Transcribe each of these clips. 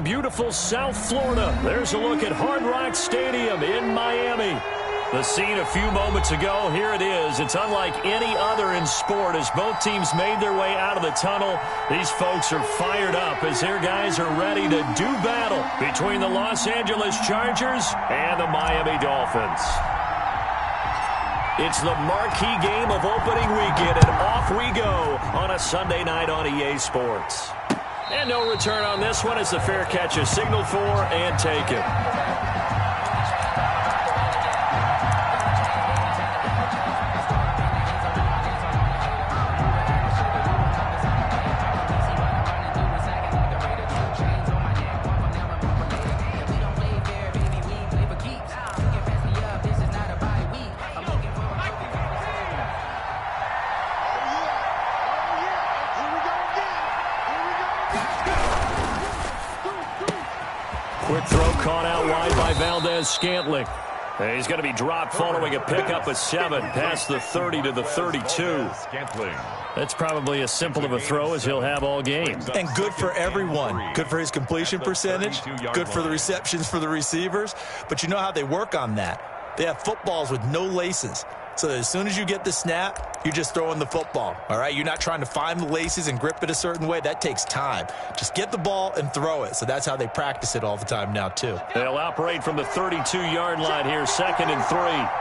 from beautiful South Florida. There's a look at Hard Rock Stadium in Miami. The scene a few moments ago, here it is. It's unlike any other in sport as both teams made their way out of the tunnel. These folks are fired up as their guys are ready to do battle between the Los Angeles Chargers and the Miami Dolphins. It's the marquee game of opening weekend, and off we go on a Sunday night on EA Sports. And no return on this one as the fair catch is signaled for and taken. Quick throw caught out wide by Valdez-Scantling. He's going to be dropped following a pickup of 7 past the 30 to the 32. That's probably as simple of a throw as he'll have all game. And good for everyone. Good for his completion percentage. Good for the receptions for the receivers. But you know how they work on that. They have footballs with no laces. So that as soon as you get the snap, you're just throwing the football, all right? You're not trying to find the laces and grip it a certain way. That takes time. Just get the ball and throw it. So that's how they practice it all the time now, too. They'll operate from the 32-yard line here, 2nd and 3.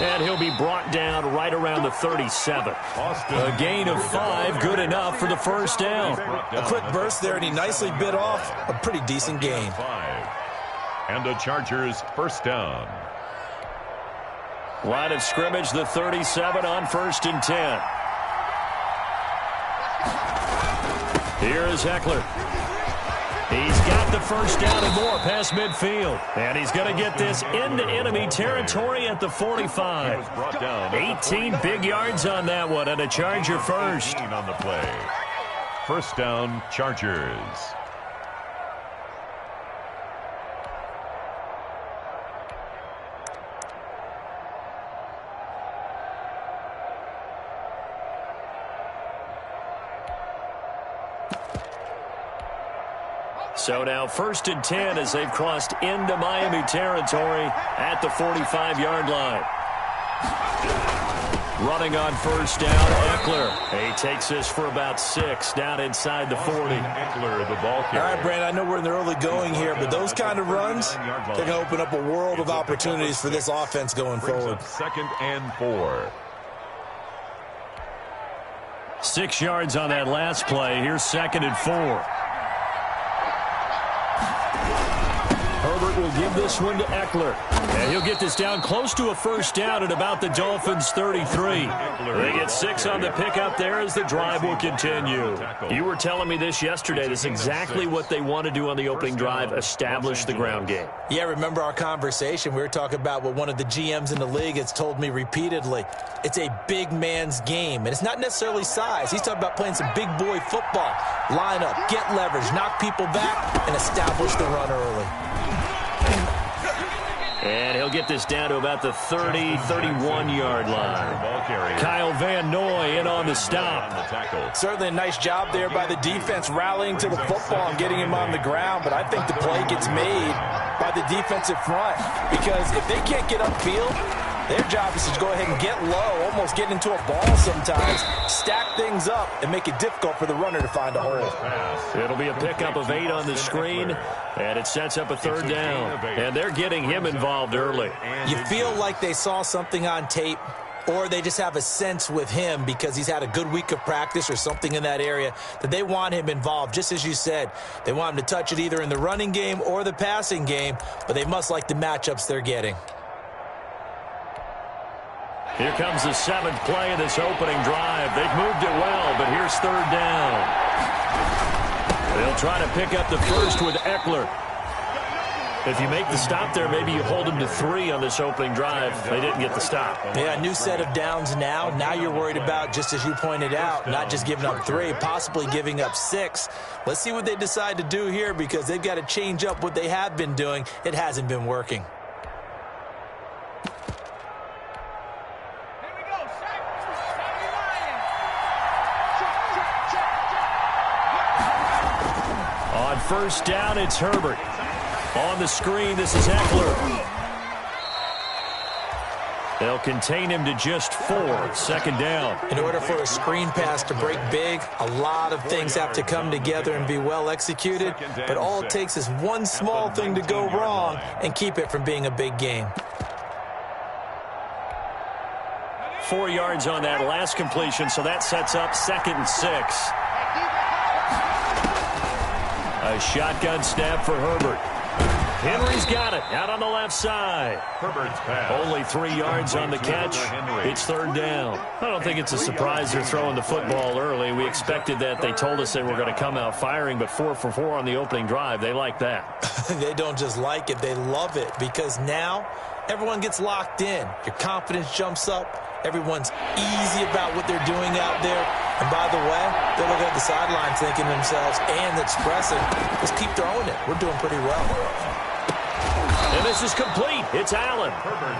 And he'll be brought down right around the 37. A gain of 5, good enough for the first down. A quick burst there, and he nicely bit off a pretty decent gain. And the Chargers first down. Line of scrimmage, the 37 on 1st and 10. Here is Eckler. He's got the first down and more past midfield. And he's going to get this into enemy territory at the 45. 18 big yards on that one, and a Charger first. On the play. First down, Chargers. So now 1st and 10 as they've crossed into Miami territory at the 45-yard line. Running on first down, Eckler. He takes this for about 6 down inside the 40. Eckler, the ball carrier. All right, Brandon, I know we're in the early going here, but those kind of runs, they're going to open up a world of opportunities for this offense going forward. 2nd and 4. 6 yards on that last play. Here's 2nd and 4. Herbert will give this one to Eckler. And he'll get this down close to a first down at about the Dolphins' 33. They get 6 on the pickup there as the drive will continue. You were telling me this yesterday. That's exactly what they want to do on the opening drive, establish the ground game. Yeah, remember our conversation? We were talking about what one of the GMs in the league has told me repeatedly. It's a big man's game, and it's not necessarily size. He's talking about playing some big boy football. Line up, get leverage, knock people back, and establish the run early. And he'll get this down to about the 30, 31-yard line. Kyle Van Noy in on the stop. Certainly a nice job there by the defense rallying to the football and getting him on the ground, but I think the play gets made by the defensive front because if they can't get upfield, their job is to go ahead and get low, almost get into a ball sometimes, stack things up, and make it difficult for the runner to find a hole. It'll be a pickup of 8 on the screen, and it sets up a 3rd down. And they're getting him involved early. You feel like they saw something on tape, or they just have a sense with him because he's had a good week of practice or something in that area that they want him involved. Just as you said, they want him to touch it either in the running game or the passing game, but they must like the matchups they're getting. Here comes the 7th play of this opening drive. They've moved it well, but here's 3rd down. They'll try to pick up the first with Eckler. If you make the stop there, maybe you hold them to 3 on this opening drive. They didn't get the stop. Yeah, new set of downs now. Now you're worried about, just as you pointed out, not just giving up 3, possibly giving up 6. Let's see what they decide to do here because they've got to change up what they have been doing. It hasn't been working. first down, it's Herbert. On the screen, this is Eckler. They'll contain him to just 4. Second down. In order for a screen pass to break big, a lot of things have to come together and be well executed. But all it takes is one small thing to go wrong and keep it from being a big game. 4 yards on that last completion, so that sets up 2nd and 6. A shotgun snap for Herbert. Henry's got it out on the left side. Herbert's pass. Only 3 yards on the catch. It's 3rd down. I don't think it's a surprise they're throwing the football early. We expected that. They told us they were going to come out firing, but 4 for 4 on the opening drive. They like that. They don't just like it. They love it because now everyone gets locked in. Your confidence jumps up. Everyone's easy about what they're doing out there. And by the way, they're looking at the sidelines thinking to themselves and expressing, let's keep throwing it. We're doing pretty well. And this is complete. It's Allen.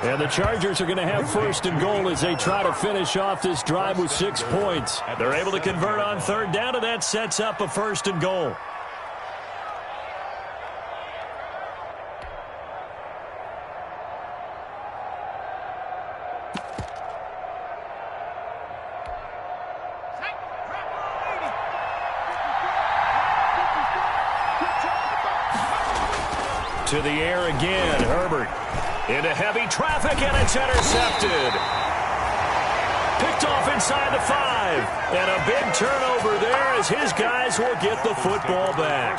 And the Chargers are going to have 1st and goal as they try to finish off this drive with 6 points. They're able to convert on 3rd down, and that sets up a 1st and goal. To the air again, Herbert. Into heavy traffic, and it's intercepted. Picked off inside the 5. And a big turnover there as his guys will get the football back.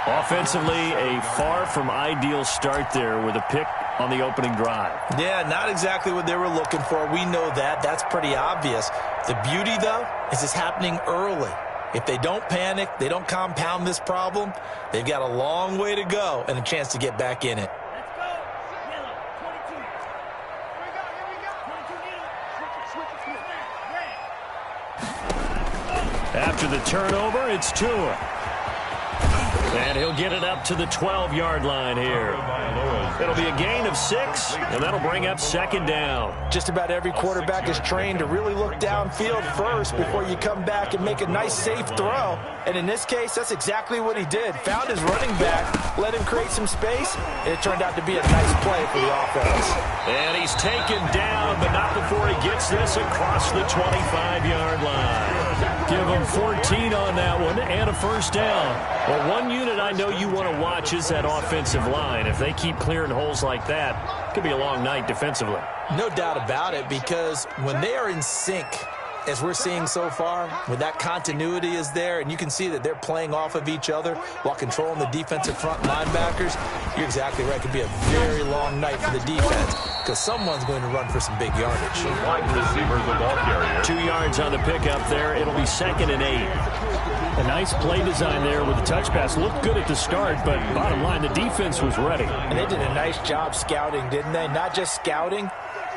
Offensively, a far from ideal start there with a pick on the opening drive. Yeah, not exactly what they were looking for. We know that. That's pretty obvious. The beauty, though, is it's happening early. If they don't panic, they don't compound this problem, they've got a long way to go and a chance to get back in it. Let's go. Yellow, 22. Here we go. 22 Red. After the turnover, it's Tua. And he'll get it up to the 12-yard line here. It'll be a gain of 6, and that'll bring up 2nd down. Just about every quarterback is trained to really look downfield first before you come back and make a nice, safe throw. And in this case, that's exactly what he did. Found his running back, let him create some space, and it turned out to be a nice play for the offense. And he's taken down, but not before he gets this across the 25-yard line. Give him 14 on that one and a 1st down. Well, one unit I know you want to watch is that offensive line. If they keep clearing holes like that, it could be a long night defensively. No doubt about it, because when they are in sync, as we're seeing so far, when that continuity is there and you can see that they're playing off of each other while controlling the defensive front linebackers, you're exactly right. It could be a very long night for the defense because someone's going to run for some big yardage. Wide receiver, the ball carrier. 2 yards on the pickup there. It'll be 2nd and 8. A nice play design there with the touch pass. Looked good at the start, but bottom line, the defense was ready. And they did a nice job scouting, didn't they? Not just scouting,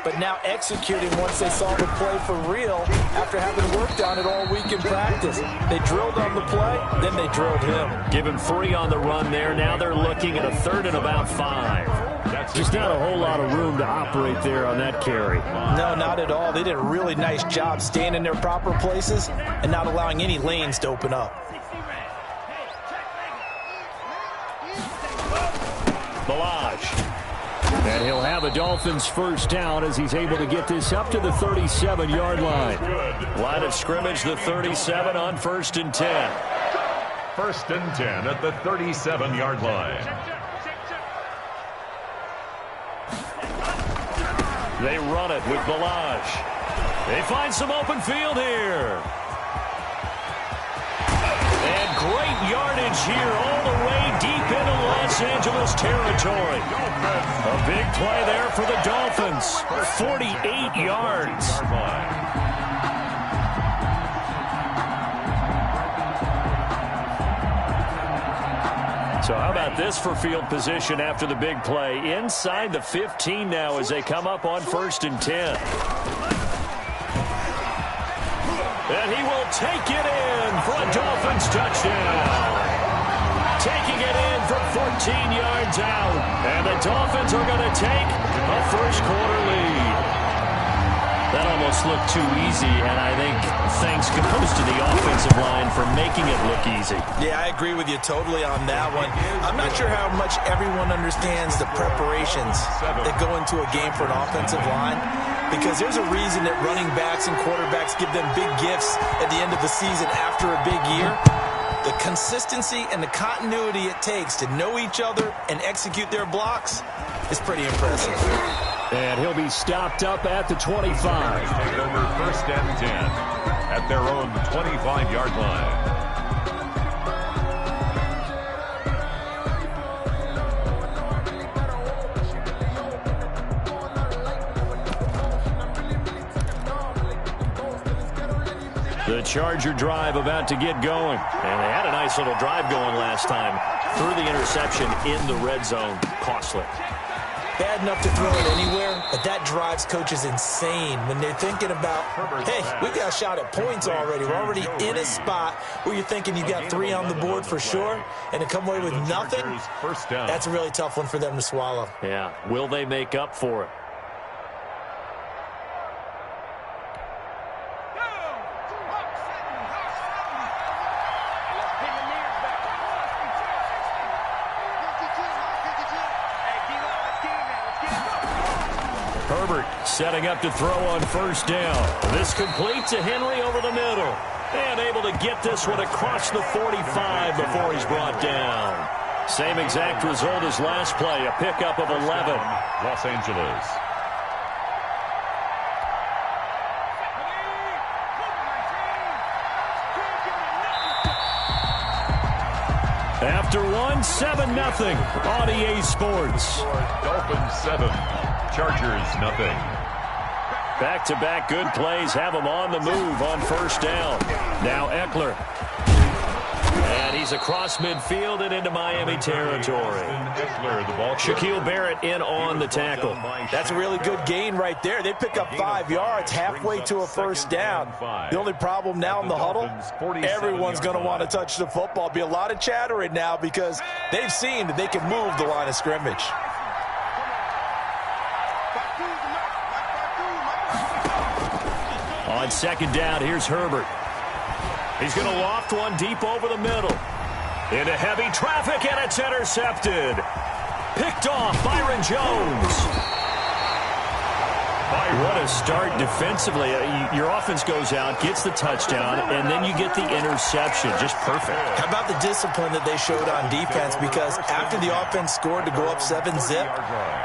but now executing once they saw the play for real after having worked on it all week in practice. They drilled on the play, then they drilled him. Give him 3 on the run there. Now they're looking at a 3rd and about 5. Just not a whole lot of room to operate there on that carry. No, not at all. They did a really nice job staying in their proper places and not allowing any lanes to open up. Balaj. And he'll have a Dolphins 1st down as he's able to get this up to the 37-yard line. Line of scrimmage, the 37 on 1st and 10. 1st and 10 at the 37-yard line. They run it with Balaj. They find some open field here. And great yardage here all the way deep into Los Angeles territory. A big play there for the Dolphins. 48 yards. So how about this for field position after the big play? Inside the 15 now as they come up on 1st and 10. And he will take it in for a Dolphins touchdown. Taking it in from 14 yards out. And the Dolphins are going to take a 1st quarter lead. That almost looked too easy, and I think thanks goes to the offensive line for making it look easy. Yeah, I agree with you totally on that one. I'm not sure how much everyone understands the preparations that go into a game for an offensive line, because there's a reason that running backs and quarterbacks give them big gifts at the end of the season after a big year. The consistency and the continuity it takes to know each other and execute their blocks is pretty impressive. And he'll be stopped up at the 25. Take over first and 10 at their own 25-yard line. The Charger drive about to get going. And they had a nice little drive going last time. Threw the interception in the red zone. Costly. Bad enough to throw it anywhere, but that drives coaches insane when they're thinking about, hey, we got a shot at points already. We're already in a spot where you're thinking you got 3 on the board for sure, and to come away with nothing, that's a really tough one for them to swallow. Yeah, will they make up for it? Herbert setting up to throw on first down. This complete to Henry over the middle. And able to get this one across the 45 before he's brought down. Same exact result as last play, a pickup of 11. Los Angeles. After one, 7-0 on EA Sports. Dolphins 7. Chargers nothing. Back-to-back good plays have them on the move on first down. Now Eckler. And he's across midfield and into Miami territory. Shaquille Barrett in on the tackle. That's a really good gain right there. They pick up 5 yards halfway to a first down. The only problem now in the huddle, everyone's going to want to touch the football. Be a lot of chattering now because they've seen that they can move the line of scrimmage. On second down, here's Herbert. He's going to loft one deep over the middle. Into heavy traffic, and it's intercepted. Picked off, Byron Jones. What a start defensively. Your offense goes out, gets the touchdown, and then you get the interception. Just perfect. How about the discipline that they showed on defense? Because after the offense scored to go up 7-zip,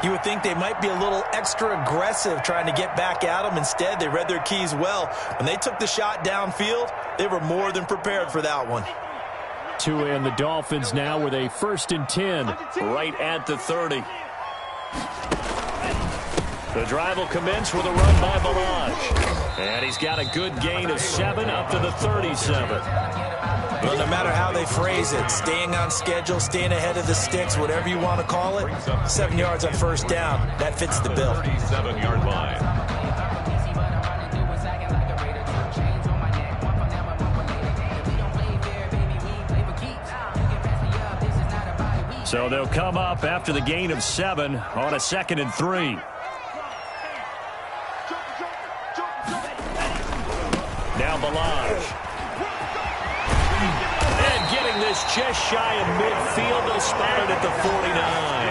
you would think they might be a little extra aggressive trying to get back at them. Instead, they read their keys well. When they took the shot downfield, they were more than prepared for that one. And the Dolphins now with a 1st and 10 right at the 30. The drive will commence with a run by Balaj. And he's got a good gain of 7 up to the 37. Well, no matter how they phrase it, staying on schedule, staying ahead of the sticks, whatever you want to call it, 7 yards on first down, that fits the bill. 37-yard line. So they'll come up after the gain of 7 on a 2nd and 3. Now Balaj. And getting this just shy of midfield. They'll spot it at the 49.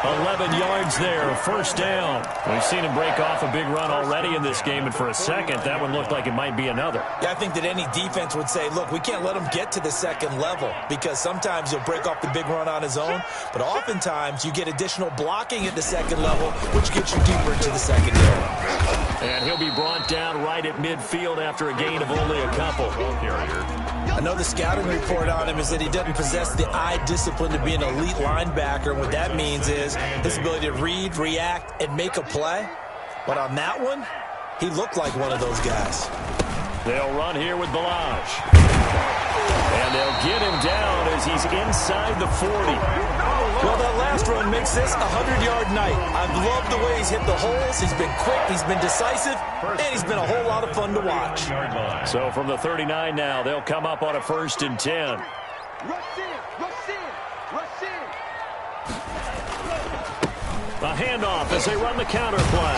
11 yards there, 1st down. We've seen him break off a big run already in this game, and for a second, that one looked like it might be another. Yeah, I think that any defense would say, look, we can't let him get to the 2nd level because sometimes he'll break off the big run on his own, but oftentimes you get additional blocking at the 2nd level, which gets you deeper into the secondary. And he'll be brought down right at midfield after a gain of only a couple. I know the scouting report on him is that he doesn't possess the eye discipline to be an elite linebacker. And what that means is his ability to read, react, and make a play. But on that one, he looked like one of those guys. They'll run here with Balaj. And they'll get him down as he's inside the 40. Well, that last run makes this a 100-yard night. I've loved the way he's hit the holes. He's been quick, he's been decisive, and he's been a whole lot of fun to watch. So from the 39 now, they'll come up on a 1st and 10. Rush in, rush in, rush in. A handoff as they run the counter play.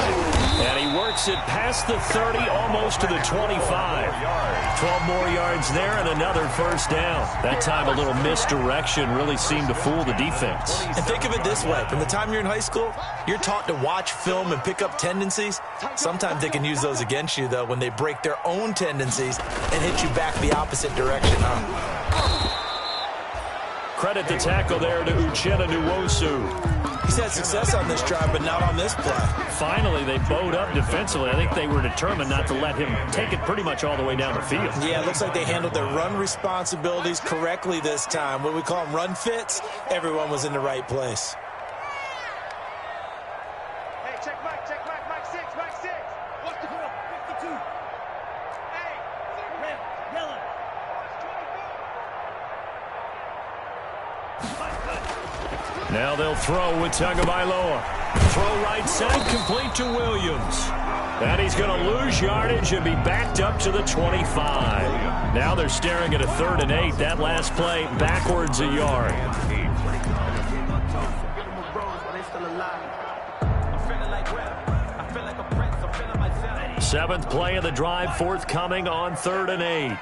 And he works it past the 30, almost to the 25. 12 more yards there and another first down. That time a little misdirection really seemed to fool the defense. And think of it this way. From the time you're in high school, you're taught to watch film and pick up tendencies. Sometimes they can use those against you, though, when they break their own tendencies and hit you back the opposite direction. Credit the tackle there to Uchenna Nwosu. He's had success on this drive, but not on this play. Finally, they bowed up defensively. I think they were determined not to let him take it pretty much all the way down the field. Yeah, it looks like they handled their run responsibilities correctly this time. What we call them run fits, everyone was in the right place. Hey, check Mike 6, Mike 6. What's the call? 52. Hey, red, yellow. Now they'll throw with Tagovailoa. Throw right side, complete to Williams. And he's going to lose yardage and be backed up to the 25. Now they're staring at a 3rd and 8. That last play backwards a yard. Seventh play of the drive, forthcoming on 3rd and 8.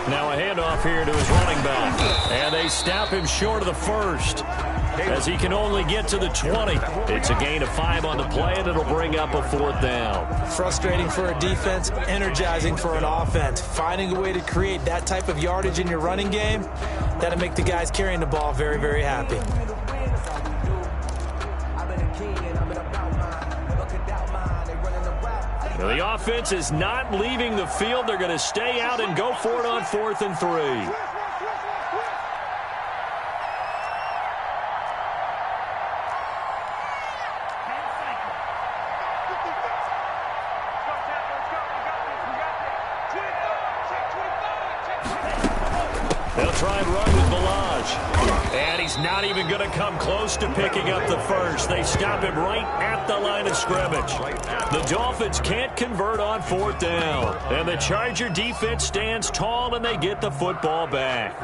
Now a handoff here to his running back. And they stop him short of the first as he can only get to the 20. It's a gain of 5 on the play, and it'll bring up a 4th down. Frustrating for a defense, energizing for an offense. Finding a way to create that type of yardage in your running game, that'll make the guys carrying the ball very, very happy. The offense is not leaving the field. They're going to stay out and go for it on 4th and 3. They'll try and run with Balaj. And he's not even going to come close to picking up the first. They stop him right at the line of scrimmage. The Dolphins can't convert on 4th down. And the Charger defense stands tall, and they get the football back.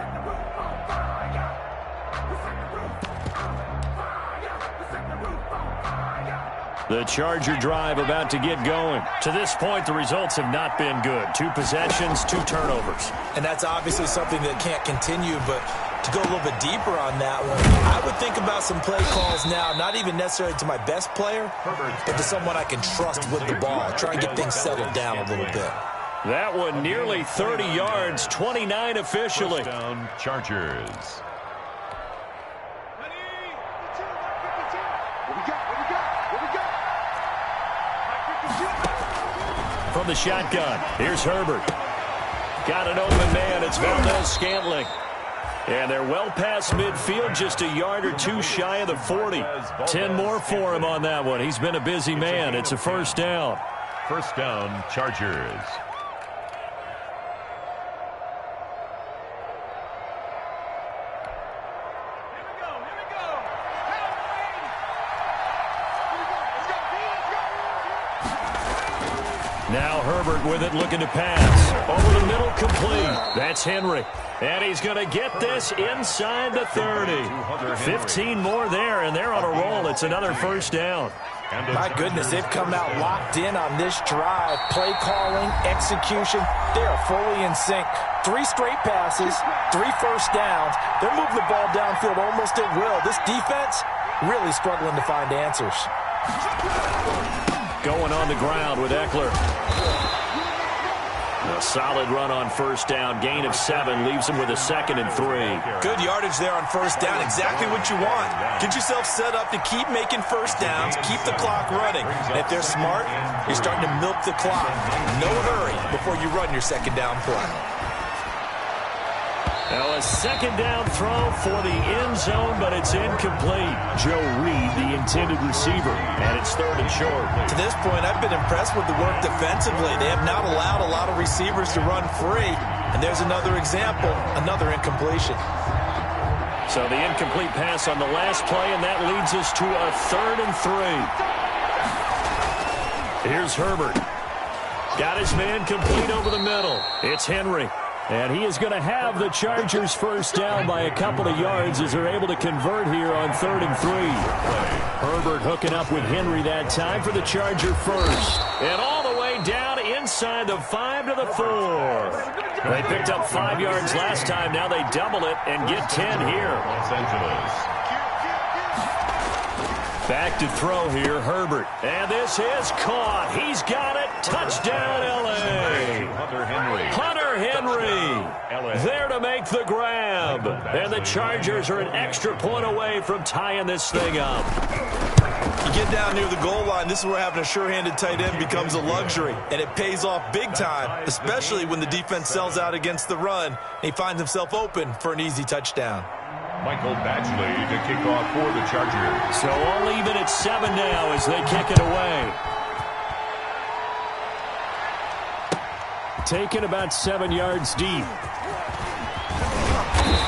The Charger drive about to get going. To this point, the results have not been good. 2 possessions, 2 turnovers. And that's obviously something that can't continue, but to go a little bit deeper on that one, I would think about some play calls now, not even necessarily to my best player, but to someone I can trust with the ball. Try and get things settled down a little bit. That one nearly 30 yards, 29 officially. First down, Chargers. From the shotgun, here's Herbert. Got an open man, it's Valdez-Scantling. And they're well past midfield, just a yard or 2 shy of the 40. 10 more for him on that one. He's been a busy man. It's a first down. First down, Chargers. Now Herbert with it, looking to pass. Over the middle, complete. That's Henry. And he's going to get this inside the 30. 15 more there, and they're on a roll. It's another first down. My goodness, they've come out locked in on this drive. Play calling, execution, they are fully in sync. 3 straight passes, 3 first downs. They're moving the ball downfield almost at will. This defense really struggling to find answers. Going on the ground with Eckler. A solid run on first down. Gain of 7 leaves him with a 2nd and 3. Good yardage there on first down. Exactly what you want. Get yourself set up to keep making first downs, keep the clock running. And if they're smart, you're starting to milk the clock. No hurry before you run your 2nd down play. Now a 2nd down throw for the end zone, but it's incomplete. Joe Reed, the intended receiver, and it's 3rd and short. To this point, I've been impressed with the work defensively. They have not allowed a lot of receivers to run free. And there's another example, another incompletion. So the incomplete pass on the last play, and that leads us to a 3rd and 3. Here's Herbert. Got his man complete over the middle. It's Henry. And he is going to have the Chargers first down by a couple of yards as they're able to convert here on 3rd and 3. Herbert hooking up with Henry that time for the Charger first. And all the way down inside the 5 to the 4. They picked up 5 yards last time. Now they double it and get 10 here. Los Angeles. Back to throw here, Herbert. And this is caught. He's got it. Touchdown, L.A. Hunter Henry. Hunter Henry there to make the grab. And the Chargers are an extra point away from tying this thing up. You get down near the goal line, this is where having a sure-handed tight end becomes a luxury, and it pays off big time, especially when the defense sells out against the run, and he finds himself open for an easy touchdown. Michael Badgley to kick off for the Chargers. So all even at 7 now as they kick it away. Taken about 7 yards deep.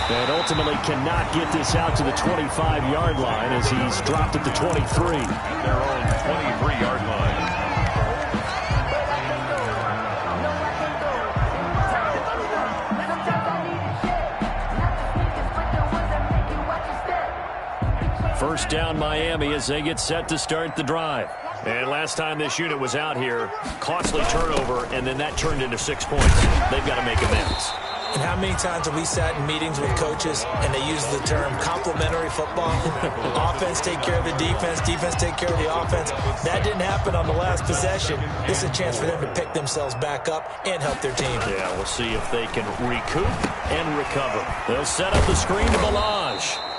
And ultimately cannot get this out to the 25-yard line as he's dropped at the 23. At their own 23-yard line. First down Miami as they get set to start the drive. And last time this unit was out here, costly turnover, and then that turned into 6 points. They've got to make amends. And how many times have we sat in meetings with coaches and they use the term complementary football? Offense take care of the defense, defense take care of the offense. That didn't happen on the last possession. This is a chance for them to pick themselves back up and help their team. Yeah, we'll see if they can recoup and recover. They'll set up the screen to Balaj.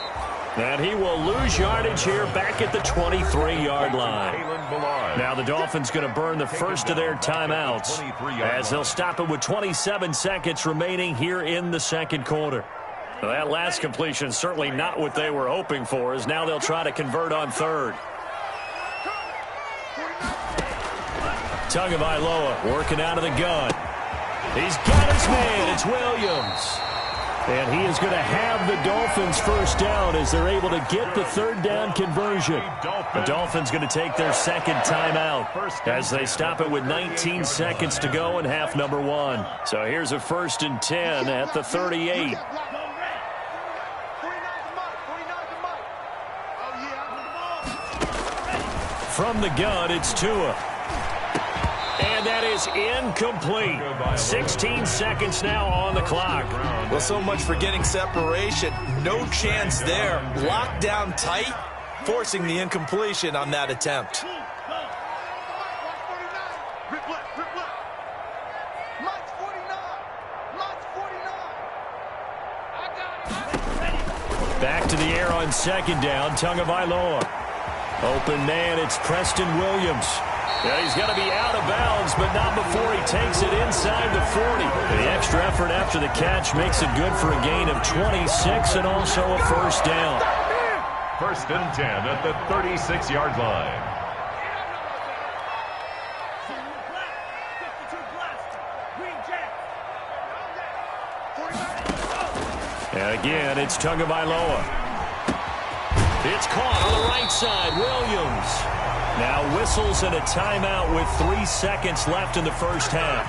And he will lose yardage here back at the 23-yard line. Now the Dolphins going to burn the first of their timeouts as they'll stop it with 27 seconds remaining here in the second quarter. Well, that last completion certainly not what they were hoping for, as now they'll try to convert on 3rd. Tagovailoa working out of the gun. He's got his man. It's Williams. And he is going to have the Dolphins first down as they're able to get the 3rd down conversion. The Dolphins going to take their second timeout as they stop it with 19 seconds to go in half number 1. So here's a 1st and 10 at the 38. From the gun, it's Tua. And that is incomplete. 16 seconds now on the clock. Well, so much for getting separation. No chance there. Locked down tight, forcing the incompletion on that attempt. Back to the air on 2nd down. Tagovailoa. Open man, it's Preston Williams. Yeah, he's going to be out of bounds, but not before he takes it inside the 40. The extra effort after the catch makes it good for a gain of 26 and also a first down. 1st and 10 at the 36-yard line. And again, it's Tagovailoa. It's caught on the right side. Williams. Now whistles and a timeout with 3 seconds left in the first half.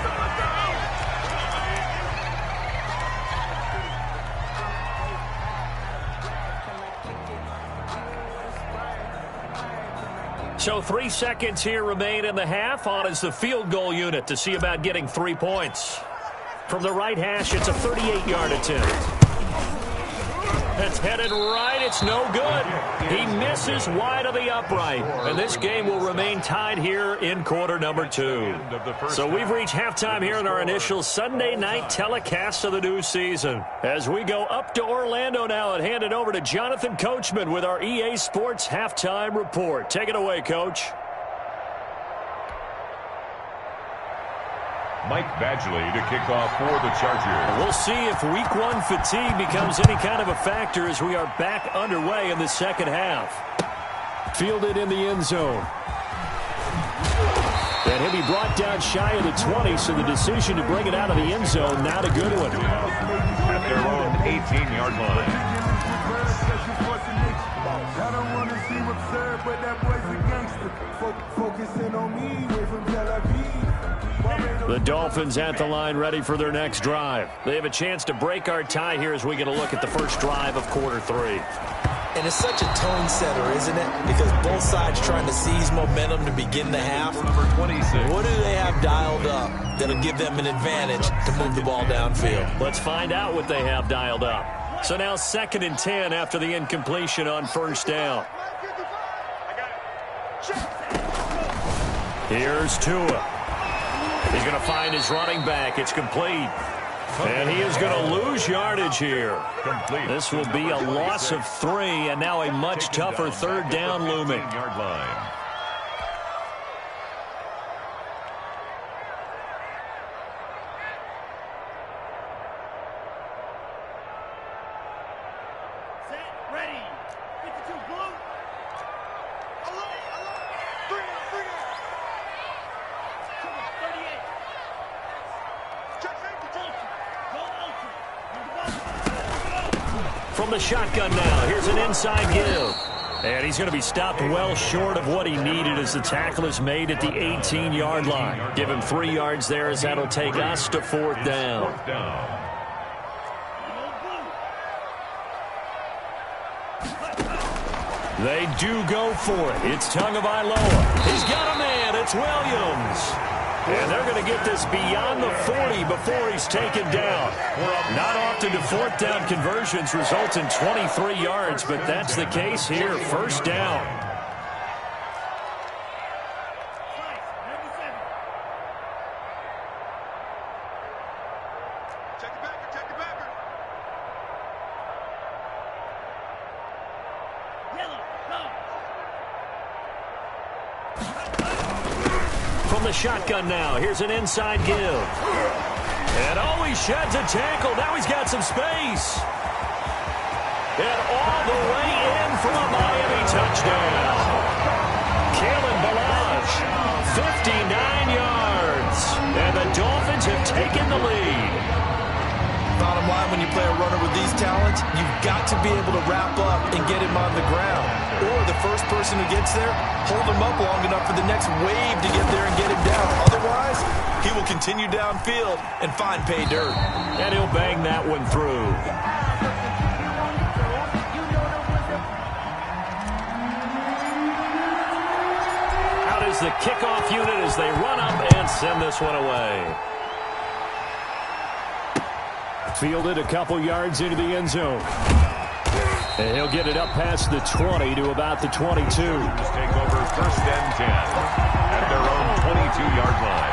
So 3 seconds here remain in the half. On is the field goal unit to see about getting 3 points. From the right hash, it's a 38-yard attempt. It's headed right. It's no good. He misses wide of the upright. And this game will remain tied here in quarter number 2. So we've reached halftime here in our initial Sunday night telecast of the new season. As we go up to Orlando now and hand it over to Jonathan Coachman with our EA Sports Halftime Report. Take it away, Coach. Mike Badgley to kick off for the Chargers. We'll see if week 1 fatigue becomes any kind of a factor as we are back underway in the second half. Fielded in the end zone. And he'll be brought down shy of the 20, so the decision to bring it out of the end zone, not a good one. At their own 18-yard line. I don't want to seem absurd, but that boy's a gangster. Focusing on me, way from Tel Aviv. The Dolphins at the line ready for their next drive. They have a chance to break our tie here as we get a look at the first drive of quarter 3. And it's such a tone setter, isn't it? Because both sides trying to seize momentum to begin the half. Number 26. What do they have dialed up that'll give them an advantage to move the ball downfield? Let's find out what they have dialed up. So now 2nd and 10 after the incompletion on first down. Here's Tua. He's going to find his running back. It's complete. And he is going to lose yardage here. This will be a loss of 3, and now a much tougher third down looming. Yard line. Set, ready. 52, blue. Bring it. 38. Check safety. Go ultra. From the shotgun now, here's an inside give. And he's going to be stopped well short of what he needed as the tackle is made at the 18-yard line. Give him 3 yards there as that'll take us to 4th down. They do go for it. It's Tagovailoa. He's got a man. It's Williams. And they're going to get this beyond the 40 before he's taken down. Not often do 4th down conversions result in 23 yards, but that's the case here. First down. Check the backer. Yellow, go. From the shotgun now, here's an inside give. And he sheds a tackle. Now he's got some space. And all the way in for a Miami touchdown. Kalen Ballage, 59 yards. And the Dolphins have taken the lead. Bottom line, when you play a runner with these talents, you've got to be able to wrap up and get him on the ground. Or the first person who gets there, hold him up long enough for the next wave to get there and get him down. Otherwise, he will continue downfield and find pay dirt. And he'll bang that one through. Out is the kickoff unit as they run up and send this one away. Fielded a couple yards into the end zone. And he'll get it up past the 20 to about the 22. Just take over 1st and 10 at their own 22-yard line.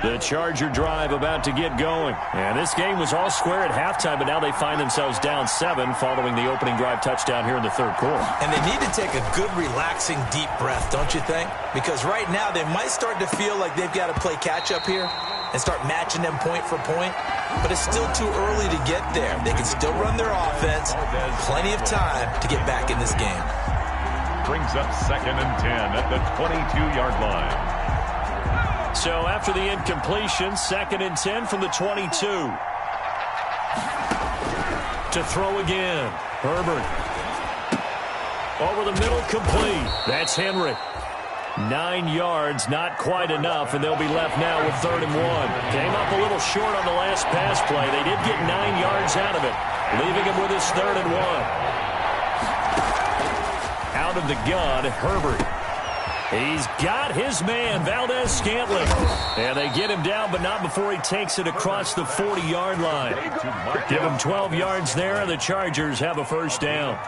The Charger drive about to get going. And this game was all square at halftime, but now they find themselves down 7 following the opening drive touchdown here in the 3rd quarter. And they need to take a good, relaxing, deep breath, don't you think? Because right now they might start to feel like they've got to play catch-up here and start matching them point for point. But it's still too early to get there. They can still run their offense. Plenty of time to get back in this game. Brings up 2nd and 10 at the 22-yard line. So after the incompletion, 2nd and 10 from the 22. To throw again. Herbert. Over the middle, complete. That's Henry. 9 yards, not quite enough, and they'll be left now with 3rd and 1. Came up a little short on the last pass play. They did get 9 yards out of it, leaving him with his 3rd and 1. Out of the gun, Herbert. He's got his man, Valdez-Scantling. And they get him down, but not before he takes it across the 40-yard line. Give him 12 yards there, and the Chargers have a first down.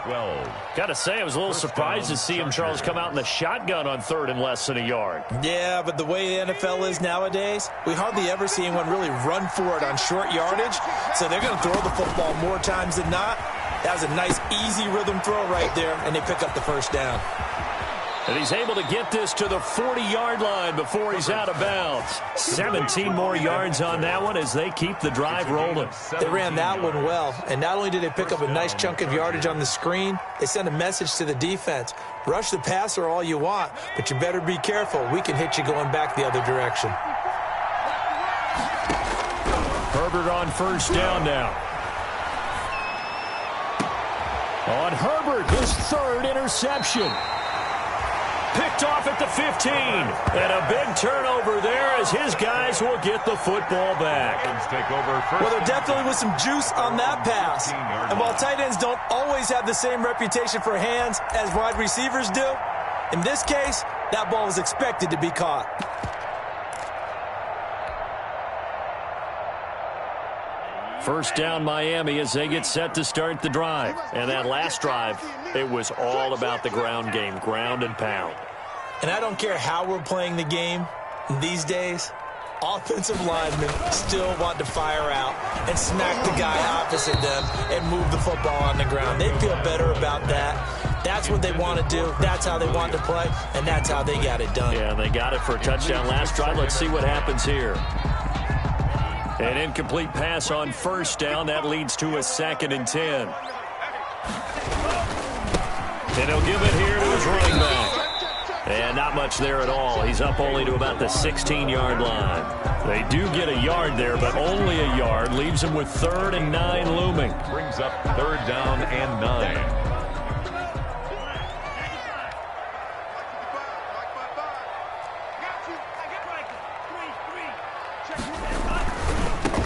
Got to say, I was a little surprised to see him, Charles, come out in the shotgun on 3rd and less than a yard. Yeah, but the way the NFL is nowadays, we hardly ever see anyone really run for it on short yardage. So they're going to throw the football more times than not. That was a nice, easy rhythm throw right there, and they pick up the first down. And he's able to get this to the 40-yard line before he's out of bounds. 17 more yards on that one as they keep the drive rolling. They ran that one well, and not only did they pick up a nice chunk of yardage on the screen, they sent a message to the defense. Rush the passer all you want, but you better be careful. We can hit you going back the other direction. Herbert on first down now. On Herbert, his third interception. Picked off at the 15. And a big turnover there as his guys will get the football back. Well, there definitely was some juice on that pass. And while tight ends don't always have the same reputation for hands as wide receivers do, in this case, that ball was expected to be caught. First down Miami as they get set to start the drive. And that last drive, it was all about the ground game, ground and pound. And I don't care how we're playing the game these days, offensive linemen still want to fire out and smack the guy opposite them and move the football on the ground. They feel better about that. That's what they want to do. That's how they want to play, and that's how they got it done. Yeah, they got it for a touchdown last drive. Let's see what happens here. An incomplete pass on first down. That leads to a 2nd and 10. And he'll give it here to his running back. And not much there at all. He's up only to about the 16-yard line. They do get a yard there, but only a yard. Leaves him with 3rd and 9 looming. Brings up 3rd down and 9.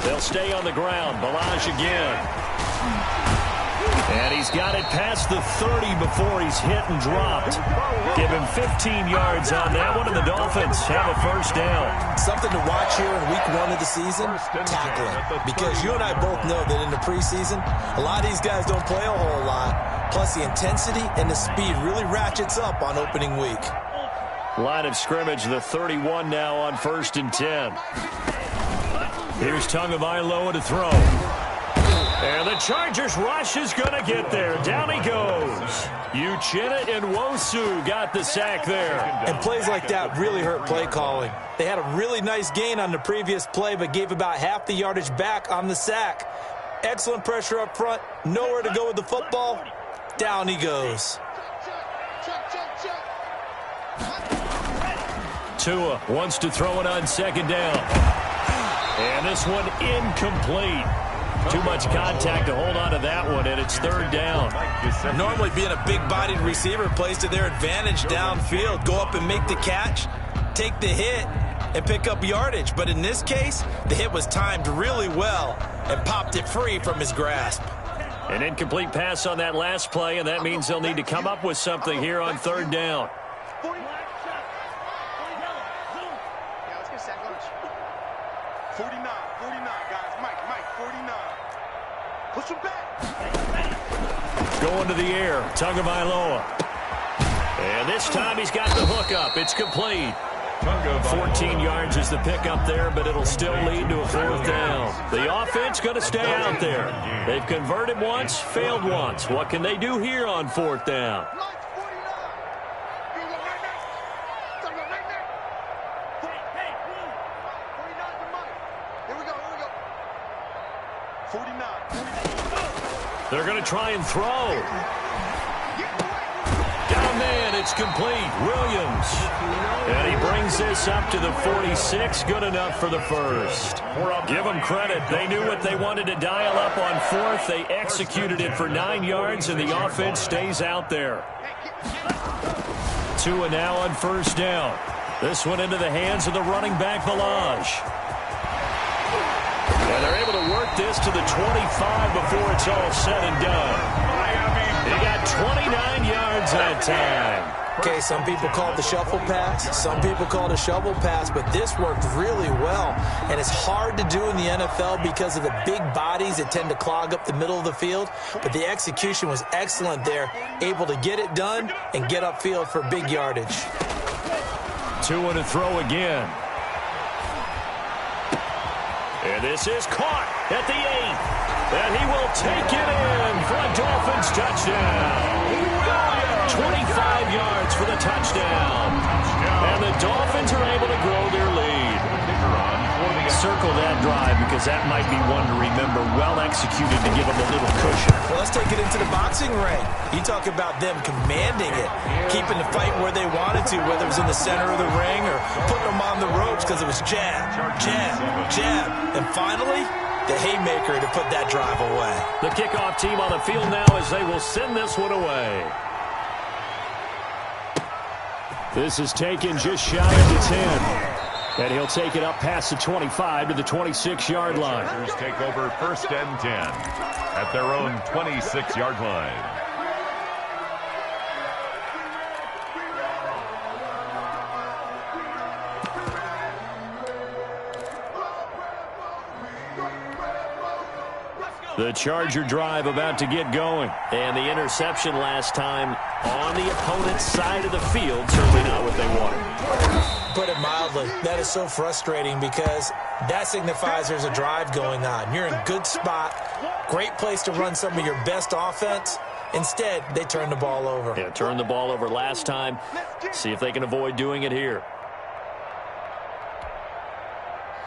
They'll stay on the ground. Balaj again. And he's got it past the 30 before he's hit and dropped. Give him 15 yards on that one, and the Dolphins have a first down. Something to watch here in week 1 of the season, tackling. Because you and I both know that in the preseason, a lot of these guys don't play a whole lot. Plus, the intensity and the speed really ratchets up on opening week. Line of scrimmage, the 31 now on 1st and 10. Here's Tagovailoa to throw. And the Chargers rush is going to get there. Down he goes. Uchenna and Nwosu got the sack there. And plays like that really hurt play calling. They had a really nice gain on the previous play, but gave about half the yardage back on the sack. Excellent pressure up front. Nowhere to go with the football. Down he goes. Tua wants to throw it on 2nd down. And this one incomplete. Too much contact to hold on to that one, and it's 3rd down. Normally being a big-bodied receiver plays to their advantage downfield. Go up and make the catch, take the hit, and pick up yardage. But in this case, the hit was timed really well and popped it free from his grasp. An incomplete pass on that last play, and that means they'll need to come up with something here on 3rd down. 49, guys. Mike, 49. Push him back. Going to the air, Tagovailoa. And this time he's got the hook up. It's complete. 14 yards is the pickup there, but it'll still lead to a 4th down. The offense going to stay out there. They've converted once, failed once. What can they do here on 4th down? They're going to try and throw. Down man, it's complete. Williams. And he brings this up to the 46. Good enough for the first. Give them credit. They knew what they wanted to dial up on 4th. They executed it for 9 yards, and the offense stays out there. Tua now on 1st down. This one into the hands of the running back, Balaj. And they're able to work this to the 25 before it's all said and done. He got 29 yards that time. Okay, some people call it the shuffle pass. Some people call it a shovel pass, but this worked really well. And it's hard to do in the NFL because of the big bodies that tend to clog up the middle of the field. But the execution was excellent there, able to get it done and get upfield for big yardage. Tua to throw again. And this is caught at the 8. And he will take it in for a Dolphins touchdown. 25 yards for the touchdown. And the Dolphins are able to grow their lead. Circle that drive because that might be one to remember. Well executed to give them a little cushion. Well, let's take it into the boxing ring. You talk about them commanding it, keeping the fight where they wanted to, whether it was in the center of the ring or putting them on the ropes because it was jab, jab, jab. And finally, the haymaker to put that drive away. The kickoff team on the field now as they will send this one away. This is taken just shy of the 10. And he'll take it up past the 25 to the 26-yard line. Chargers take over 1st and 10 at their own 26-yard line. The Charger drive about to get going. And the interception last time on the opponent's side of the field. Certainly not what they wanted. Put it mildly, that is so frustrating because that signifies there's a drive going on. You're in a good spot, great place to run some of your best offense. Instead, they turn the ball over. Yeah, turned the ball over last time. See if they can avoid doing it here.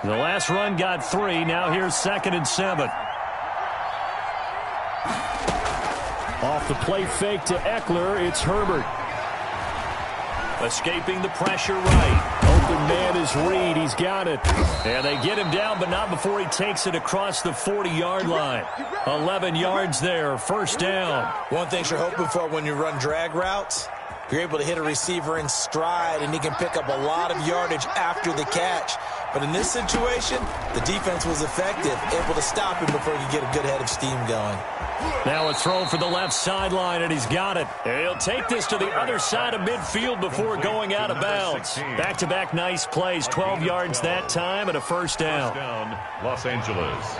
The last run got 3. Now here's 2nd and 7. Off the play fake to Eckler, it's Herbert. Escaping the pressure right. Open man is Reed. He's got it. And they get him down, but not before he takes it across the 40-yard line. 11 yards there, 1st down. One thing you're hoping for when you run drag routes, you're able to hit a receiver in stride, and he can pick up a lot of yardage after the catch. But in this situation, the defense was effective, able to stop him before he could get a good head of steam going. Now a throw for the left sideline, and he's got it. And he'll take this to the other side of midfield before going out of bounds. Back-to-back nice plays, 12 yards that time, and a 1st down. First down, Los Angeles.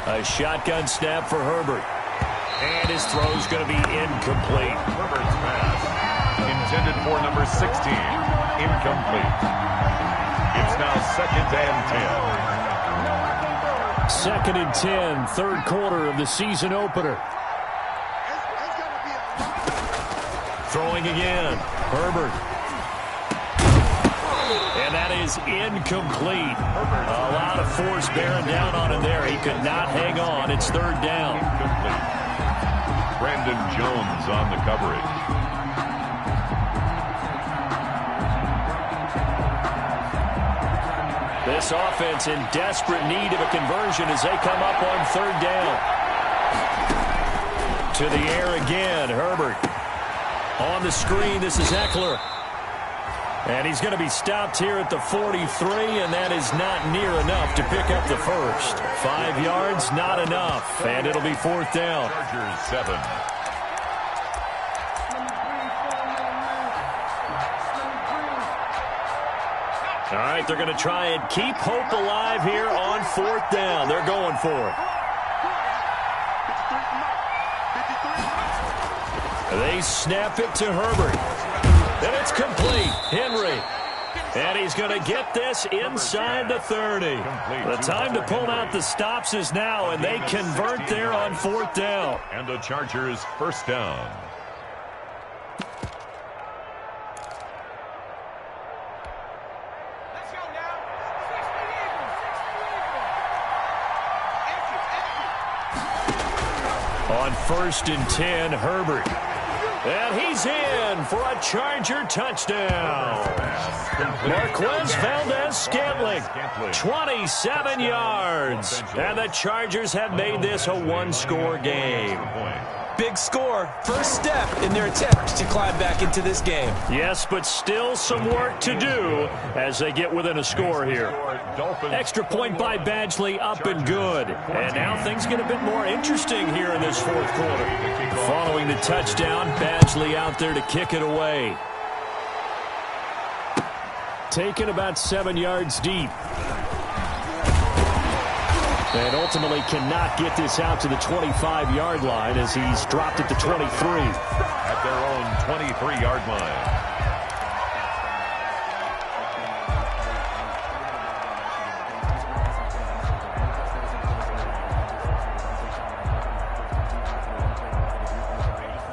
A shotgun snap for Herbert. And his throw's going to be incomplete. Herbert's pass, intended for number 16, incomplete. It's now 2nd and 10. 2nd and 10, 3rd quarter of the season opener. Throwing again, Herbert. And that is incomplete. A lot of force bearing down on him there. He could not hang on. It's 3rd down. Incomplete. Brandon Jones on the coverage. This offense in desperate need of a conversion as they come up on 3rd down. To the air again, Herbert. On the screen, this is Eckler. And he's going to be stopped here at the 43, and that is not near enough to pick up the 1st. 5 yards, not enough, and it'll be 4th down. Chargers 7. All right, they're going to try and keep hope alive here on 4th down. They're going for it. They snap it to Herbert. And it's complete. Henry. And he's going to get this inside the 30. The time to pull out the stops is now, and they convert there on 4th down. And the Chargers 1st down. On 1st and 10, Herbert. And he's in for a Charger touchdown. Marquez Valdez-Scantling, 27 yards. And the Chargers have made this a one-score game. Big score, first step in their attempt to climb back into this game. Yes, but still some work to do as they get within a score here. Extra point by Badgley, up and good. And now things get a bit more interesting here in this 4th quarter. Following the touchdown, Badgley out there to kick it away. Taken about 7 yards deep. And ultimately cannot get this out to the 25-yard line as he's dropped it to 23. At their own 23-yard line.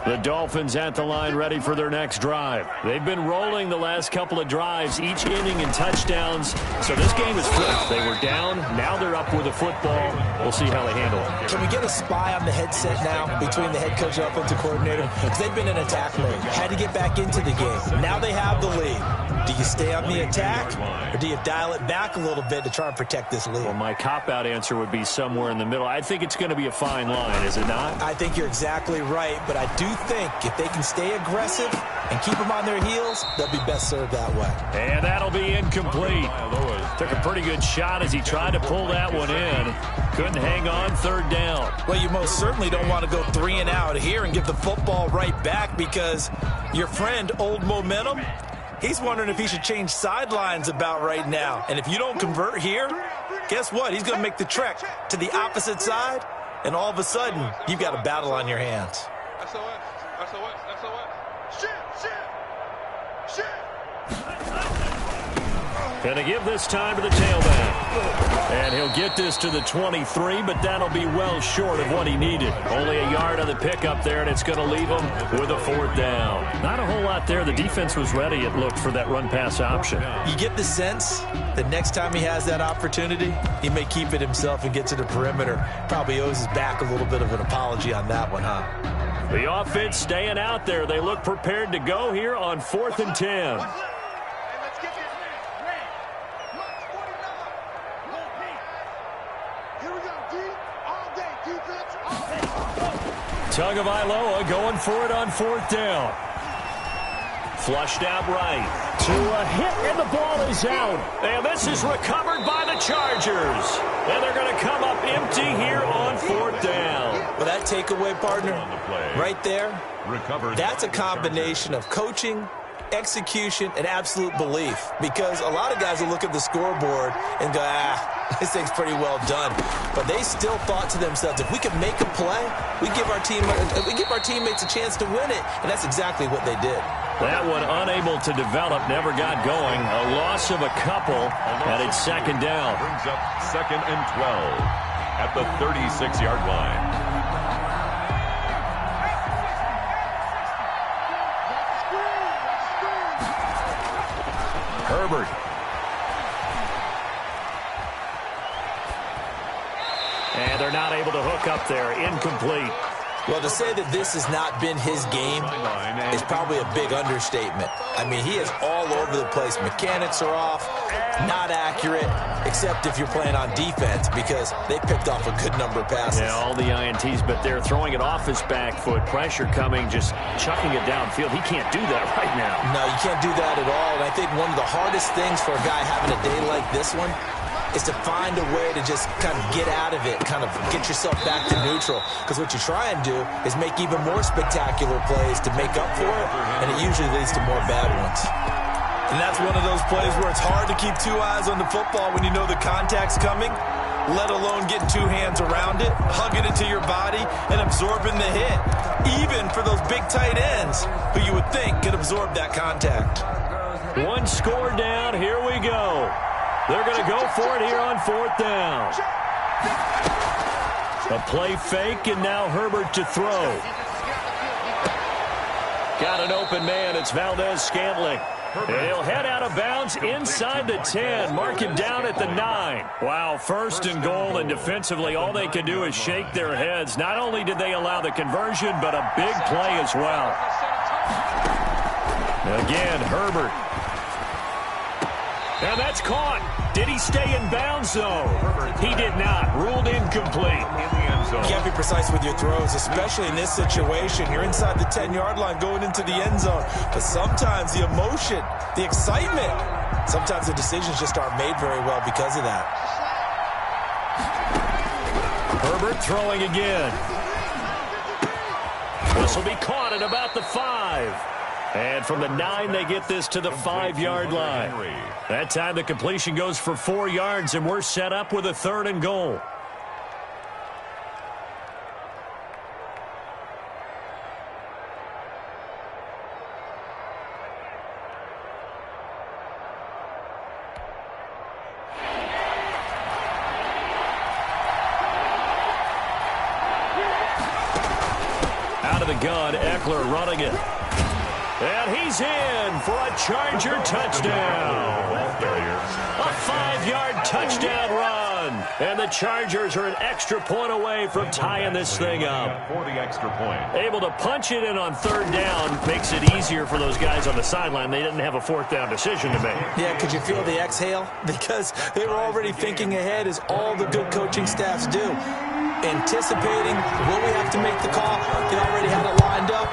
The Dolphins at the line ready for their next drive. They've been rolling the last couple of drives, each inning in touchdowns. So this game is flipped. They were down. Now they're up with the football. We'll see how they handle it. Can we get a spy on the headset now between the head coach and offensive coordinator? Because they've been in attack mode. Had to get back into the game. Now they have the lead. Do you stay on the attack, or do you dial it back a little bit to try and protect this lead? Well, my cop-out answer would be somewhere in the middle. I think it's going to be a fine line, is it not? I think you're exactly right, but I do think if they can stay aggressive and keep them on their heels, they'll be best served that way. And that'll be incomplete. Took a pretty good shot as he tried to pull that one in. Couldn't hang on third down. Well, you most certainly don't want to go 3 and out here and give the football right back, because your friend, Old Momentum, he's wondering if he should change sidelines about right now. And if you don't convert here, guess what? He's going to make the trek to the opposite side, and all of a sudden, you've got a battle on your hands. Gonna give this time to the tailback. And he'll get this to the 23, but that'll be well short of what he needed. Only a yard on the pickup there, and it's going to leave him with a 4th down. Not a whole lot there. The defense was ready, it looked, for that run-pass option. You get the sense that next time he has that opportunity, he may keep it himself and get to the perimeter. Probably owes his back a little bit of an apology on that one, huh? The offense staying out there. They look prepared to go here on 4th and 10. Tagovailoa going for it on 4th down. Flushed out right. To a hit, and the ball is out. And this is recovered by the Chargers. And they're going to come up empty here on 4th down. Well, that takeaway, partner, right there, that's a combination of coaching, execution, and absolute belief. Because a lot of guys will look at the scoreboard and go, this thing's pretty well done. But they still thought to themselves, if we could make a play, we give our teammates a chance to win it. And that's exactly what they did. That one unable to develop, never got going. A loss of a couple, and it's 2nd down. Brings up 2nd and 12 at the 36-yard line. Herbert. And they're not able to hook up there. Incomplete. Well, to say that this has not been his game is probably a big understatement. I mean, he is all over the place. Mechanics are off, not accurate, except if you're playing on defense, because they picked off a good number of passes. Yeah, all the INTs, but they're throwing it off his back foot. Pressure coming, just chucking it downfield. He can't do that right now. No, you can't do that at all. And I think one of the hardest things for a guy having a day like this one is to find a way to just kind of get out of it, kind of get yourself back to neutral. Because what you try and do is make even more spectacular plays to make up for it, and it usually leads to more bad ones. And that's one of those plays where it's hard to keep 2 eyes on the football when you know the contact's coming, let alone getting 2 hands around it, hugging it to your body, and absorbing the hit, even for those big tight ends who you would think could absorb that contact. 1 score down. Here we go. They're going to go for it here on 4th down. A play fake, and now Herbert to throw. Got an open man. It's Valdez-Scantling. And he'll head out of bounds inside the 10. Mark him down at the 9. Wow, 1st and goal, and defensively all they can do is shake their heads. Not only did they allow the conversion, but a big play as well. Again, Herbert. And that's caught. Did he stay in bounds, though? He did not. Ruled incomplete. You can't be precise with your throws, especially in this situation. You're inside the 10-yard line going into the end zone. But sometimes the emotion, the excitement, sometimes the decisions just aren't made very well because of that. Herbert throwing again. This will be caught at about the 5. And from the 9, they get this to the 5-yard line. That time the completion goes for 4 yards, and we're set up with a 3rd and goal. Out of the gun, Eckler running it. And he's in for a Charger touchdown. A 5-yard touchdown run. And the Chargers are an extra point away from tying this thing up. For the extra point. Able to punch it in on third down makes it easier for those guys on the sideline. They didn't have a fourth down decision to make. Yeah, could you feel the exhale? Because they were already thinking ahead, as all the good coaching staffs do. Anticipating, will we have to make the call? They already had it lined up.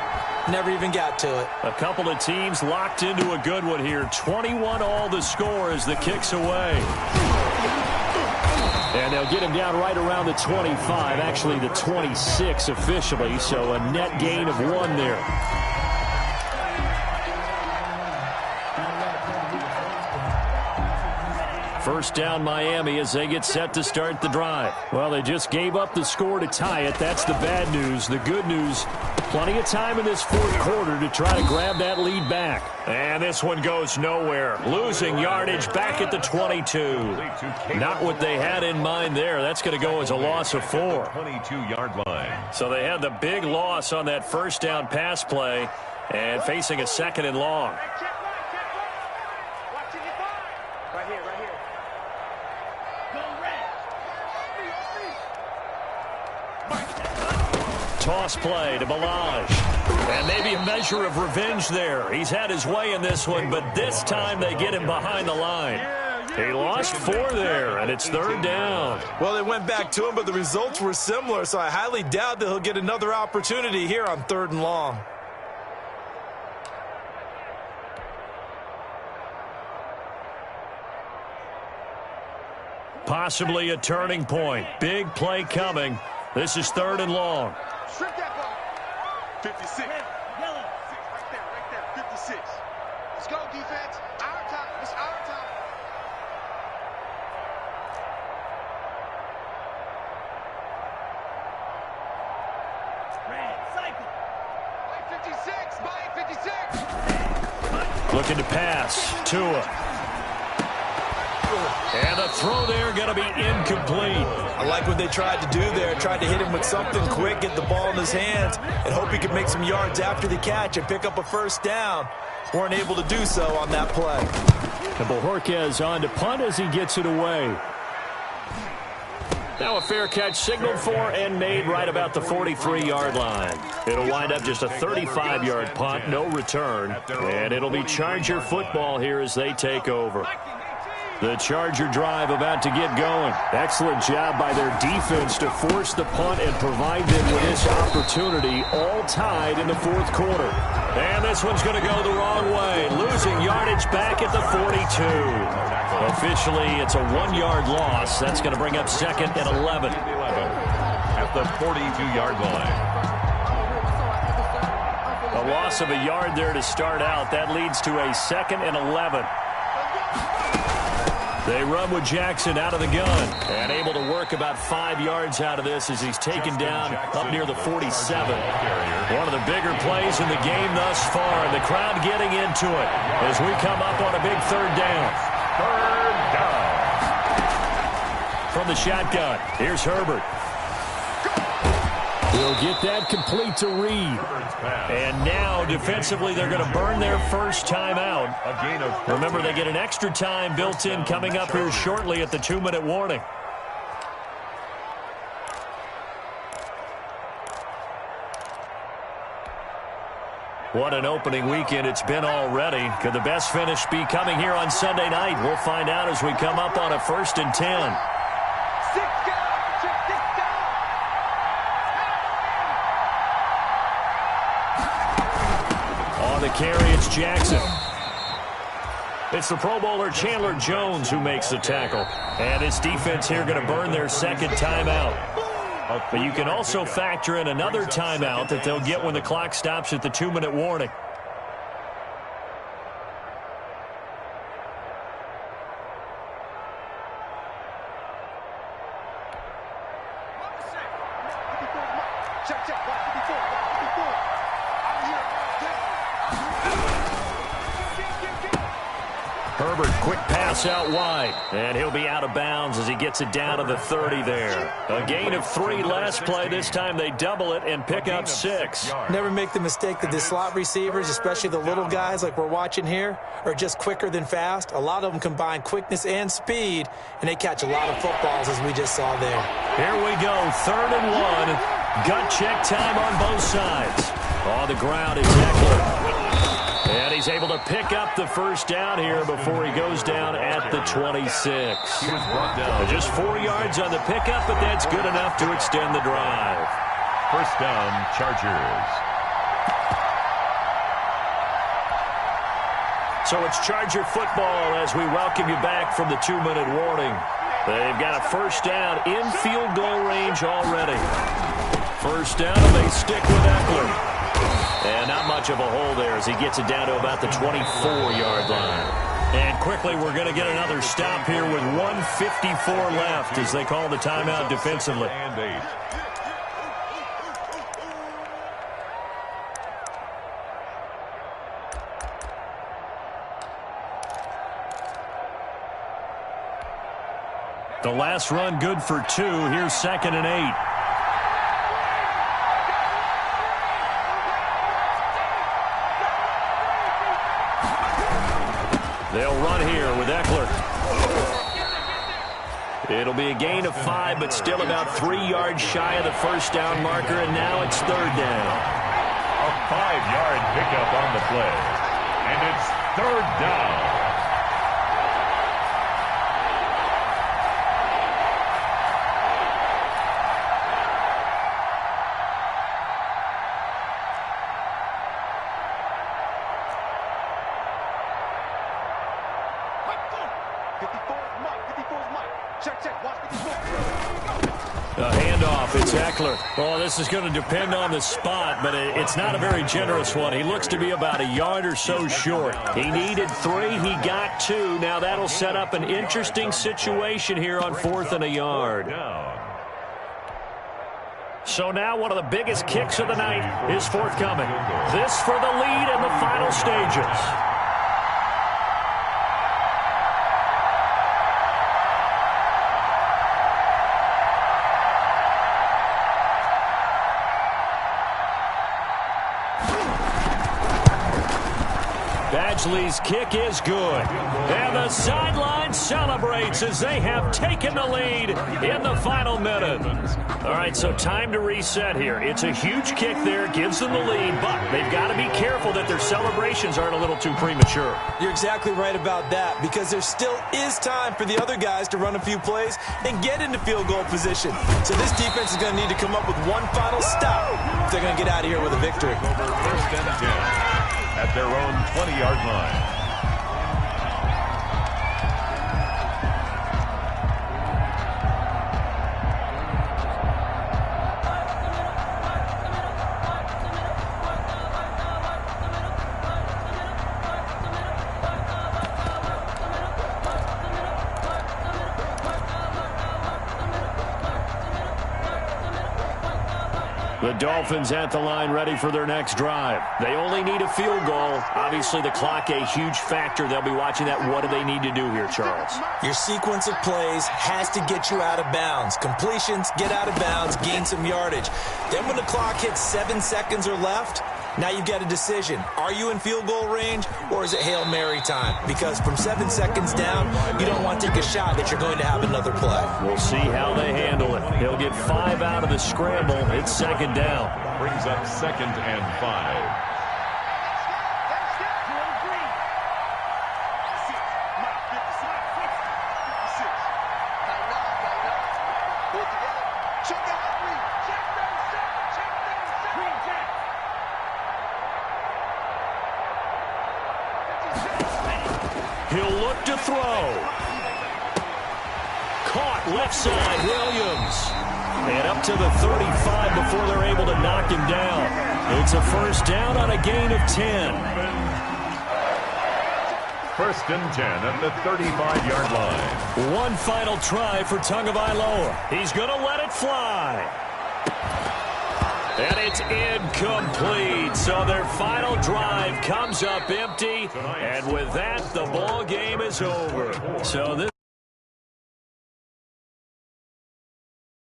Never even got to it. A couple of teams locked into a good one here. 21-all the score as the kick's away. And they'll get him down right around the 25, actually the 26 officially, so a net gain of 1 there. First down Miami as they get set to start the drive. Well, they just gave up the score to tie it. That's the bad news. The good news, plenty of time in this fourth quarter to try to grab that lead back. And this one goes nowhere. Losing yardage back at the 22. Not what they had in mind there. That's going to go as a loss of 4. 22-yard line. So they had the big loss on that first down pass play and facing a second and long. Toss play to Balaj. And maybe a measure of revenge there. He's had his way in this one, but this time they get him behind the line. He lost 4 there, and it's third down. Well, they went back to him, but the results were similar, so I highly doubt that he'll get another opportunity here on 3rd and long. Possibly a turning point. Big play coming. This is 3rd and long. Strip that ball. 56. Yellow. Right there. 56. Let's go, defense. Our time. It's our time. Red, cycle. By 56. Looking to pass. Tua. And the throw there going to be incomplete. I like what they tried to do there. Tried to hit him with something quick, get the ball in his hands, and hope he could make some yards after the catch and pick up a first down. Weren't able to do so on that play. And Bojorquez on to punt as he gets it away. Now a fair catch signaled for and made right about the 43-yard line. It'll wind up just a 35-yard punt, no return. And it'll be Charger football here as they take over. The Charger drive about to get going. Excellent job by their defense to force the punt and provide them with this opportunity, all tied in the fourth quarter. And this one's going to go the wrong way, losing yardage back at the 42. Officially, it's a 1-yard loss. That's going to bring up 2nd and 11. At the 42-yard line. A loss of a yard there to start out. That leads to a 2nd and 11. They run with Jackson out of the gun and able to work about 5 yards out of this as he's taken down up near the 47. One of the bigger plays in the game thus far, and the crowd getting into it as we come up on a big 3rd down. 3rd down. From the shotgun, here's Herbert. He'll get that complete to Reed. And now, defensively, they're going to burn their first timeout. Remember, they get an extra time built in coming up here shortly at the 2-minute warning. What an opening weekend it's been already. Could the best finish be coming here on Sunday night? We'll find out as we come up on a 1st and 10. The carry, it's Jackson. It's the Pro Bowler Chandler Jones who makes the tackle. And his defense here going to burn their 2nd timeout. But you can also factor in another timeout that they'll get when the clock stops at the 2-minute warning. Herbert, quick pass out wide. And he'll be out of bounds as he gets it down to the 30 there. A gain of 3 last play. This time they double it and pick up 6. Never make the mistake that the slot receivers, especially the little guys like we're watching here, are just quicker than fast. A lot of them combine quickness and speed, and they catch a lot of footballs as we just saw there. Here we go, 3rd and 1. Gut check time on both sides. On the ground, it's Eckler. And he's able to pick up the first down here before he goes down at the 26. He was brought down. Just 4 yards on the pickup, but that's good enough to extend the drive. First down, Chargers. So it's Charger football as we welcome you back from the 2-minute warning. They've got a first down in field goal range already. First down, and they stick with Eckler. And not much of a hole there as he gets it down to about the 24-yard line. And quickly, we're going to get another stop here with 1:54 left as they call the timeout defensively. And 8. The last run good for 2. Here's 2nd and 8. They'll run here with Eckler. It'll be a gain of 5, but still about 3 yards shy of the first down marker, and now it's 3rd down. A 5-yard pickup on the play. And it's 3rd down. A handoff, it's Eckler. Oh, this is going to depend on the spot, but it's not a very generous one. He looks to be about a yard or so short. He needed 3, he got 2. Now that'll set up an interesting situation here on 4th and a yard. So now one of the biggest kicks of the night is forthcoming. This for the lead in the final stages. Badgley's kick is good. And the sideline celebrates as they have taken the lead in the final minute. All right, so time to reset here. It's a huge kick there, gives them the lead, but they've got to be careful that their celebrations aren't a little too premature. You're exactly right about that, because there still is time for the other guys to run a few plays and get into field goal position. So this defense is going to need to come up with one final stop if they're going to get out of here with a victory. First and 10. At their own 20-yard line. The Dolphins at the line ready for their next drive. They only need a field goal. Obviously, the clock a huge factor. They'll be watching that. What do they need to do here, Charles? Your sequence of plays has to get you out of bounds. Completions, get out of bounds, gain some yardage. Then when the clock hits 7 seconds or left, now you've got a decision. Are you in field goal range, or is it Hail Mary time? Because from 7 seconds down, you don't want to take a shot that you're going to have another play. We'll see how they handle it. He'll get 5 out of the scramble. It's 2nd down. Brings up 2nd and 5. He'll look to throw. Caught left side, Williams. And up to the 35 before they're able to knock him down. It's a first down on a gain of 10. First and 10 at the 35-yard line. One final try for Tagovailoa. He's going to let it fly. And it's incomplete. So their final drive comes up empty. And with that, the ball game is over. So this